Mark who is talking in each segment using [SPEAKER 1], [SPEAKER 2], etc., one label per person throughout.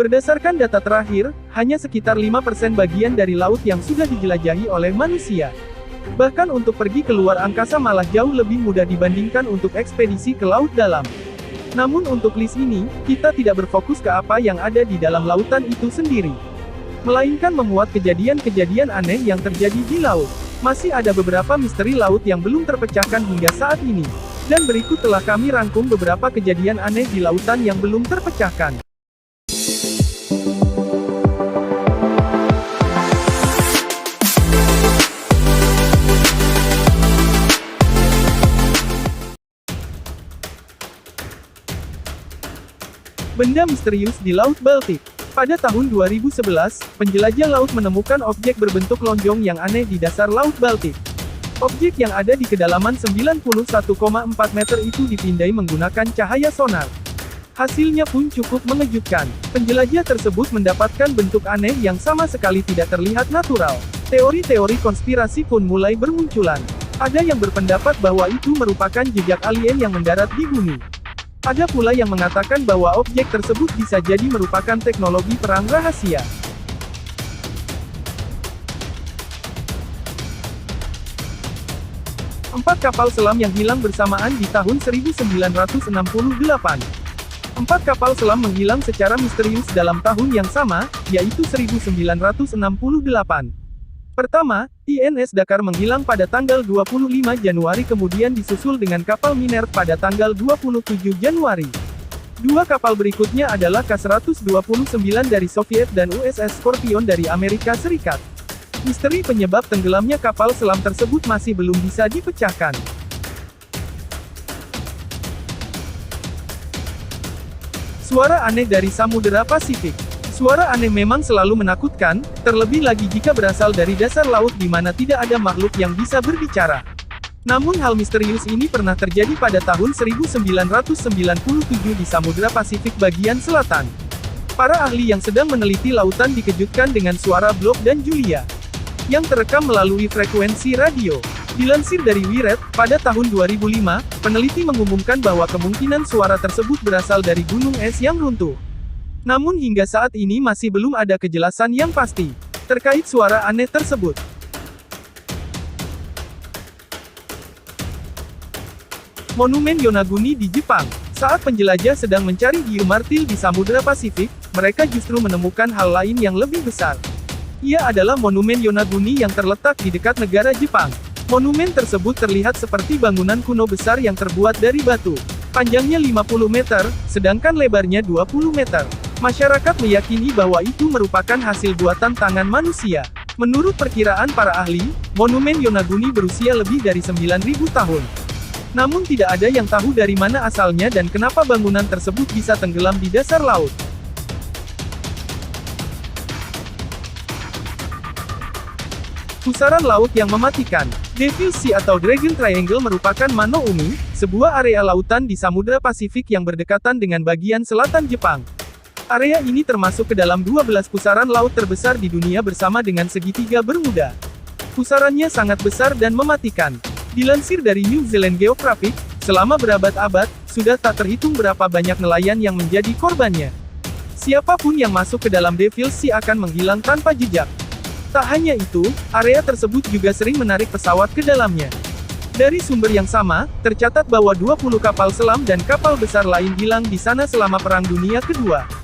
[SPEAKER 1] Berdasarkan data terakhir, hanya sekitar 5% bagian dari laut yang sudah dijelajahi oleh manusia. Bahkan untuk pergi keluar angkasa malah jauh lebih mudah dibandingkan untuk ekspedisi ke laut dalam. Namun untuk list ini, kita tidak berfokus ke apa yang ada di dalam lautan itu sendiri, melainkan memuat kejadian-kejadian aneh yang terjadi di laut. Masih ada beberapa misteri laut yang belum terpecahkan hingga saat ini. Dan berikut telah kami rangkum beberapa kejadian aneh di lautan yang belum terpecahkan. Benda misterius di Laut Baltik. Pada tahun 2011, penjelajah laut menemukan objek berbentuk lonjong yang aneh di dasar Laut Baltik. Objek yang ada di kedalaman 91,4 meter itu dipindai menggunakan cahaya sonar. Hasilnya pun cukup mengejutkan. Penjelajah tersebut mendapatkan bentuk aneh yang sama sekali tidak terlihat natural. Teori-teori konspirasi pun mulai bermunculan. Ada yang berpendapat bahwa itu merupakan jejak alien yang mendarat di bumi. Ada pula yang mengatakan bahwa objek tersebut bisa jadi merupakan teknologi perang rahasia. Empat kapal selam yang hilang bersamaan di tahun 1968. Empat kapal selam menghilang secara misterius dalam tahun yang sama, yaitu 1968. Pertama, INS Dakar menghilang pada tanggal 25 Januari kemudian disusul dengan kapal Minerv pada tanggal 27 Januari. Dua kapal berikutnya adalah K-129 dari Soviet dan USS Scorpion dari Amerika Serikat. Misteri penyebab tenggelamnya kapal selam tersebut masih belum bisa dipecahkan. Suara aneh dari Samudera Pasifik. Suara aneh memang selalu menakutkan, terlebih lagi jika berasal dari dasar laut di mana tidak ada makhluk yang bisa berbicara. Namun hal misterius ini pernah terjadi pada tahun 1997 di Samudra Pasifik bagian selatan. Para ahli yang sedang meneliti lautan dikejutkan dengan suara Blob dan Julia yang terekam melalui frekuensi radio. Dilansir dari Wired, pada tahun 2005, peneliti mengumumkan bahwa kemungkinan suara tersebut berasal dari gunung es yang runtuh. Namun hingga saat ini masih belum ada kejelasan yang pasti terkait suara aneh tersebut. Monumen Yonaguni di Jepang. Saat penjelajah sedang mencari hiu martil di Samudra Pasifik, mereka justru menemukan hal lain yang lebih besar. Ia adalah Monumen Yonaguni yang terletak di dekat negara Jepang. Monumen tersebut terlihat seperti bangunan kuno besar yang terbuat dari batu. Panjangnya 50 meter, sedangkan lebarnya 20 meter. Masyarakat meyakini bahwa itu merupakan hasil buatan tangan manusia. Menurut perkiraan para ahli, Monumen Yonaguni berusia lebih dari 9.000 tahun. Namun tidak ada yang tahu dari mana asalnya dan kenapa bangunan tersebut bisa tenggelam di dasar laut. Pusaran laut yang mematikan. Devil's Sea atau Dragon Triangle merupakan Mano Umi, sebuah area lautan di Samudra Pasifik yang berdekatan dengan bagian selatan Jepang. Area ini termasuk ke dalam 12 pusaran laut terbesar di dunia bersama dengan segitiga Bermuda. Pusarannya sangat besar dan mematikan. Dilansir dari New Zealand Geographic, selama berabad-abad, sudah tak terhitung berapa banyak nelayan yang menjadi korbannya. Siapapun yang masuk ke dalam Devil's Sea akan menghilang tanpa jejak. Tak hanya itu, area tersebut juga sering menarik pesawat ke dalamnya. Dari sumber yang sama, tercatat bahwa 20 kapal selam dan kapal besar lain hilang di sana selama Perang Dunia Kedua.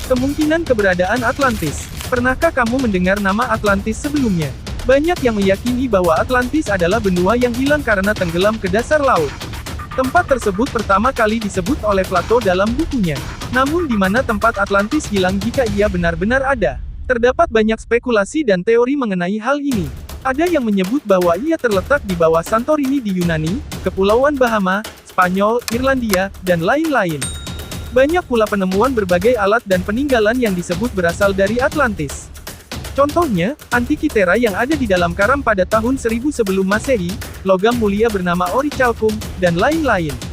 [SPEAKER 1] Kemungkinan keberadaan Atlantis. Pernahkah kamu mendengar nama Atlantis sebelumnya? Banyak yang meyakini bahwa Atlantis adalah benua yang hilang karena tenggelam ke dasar laut. Tempat tersebut pertama kali disebut oleh Plato dalam bukunya. Namun di mana tempat Atlantis hilang jika ia benar-benar ada? Terdapat banyak spekulasi dan teori mengenai hal ini. Ada yang menyebut bahwa ia terletak di bawah Santorini di Yunani, Kepulauan Bahama, Spanyol, Irlandia, dan lain-lain. Banyak pula penemuan berbagai alat dan peninggalan yang disebut berasal dari Atlantis. Contohnya, Antikythera yang ada di dalam Karam pada tahun 1000 sebelum Masehi, logam mulia bernama orichalcum, dan lain-lain.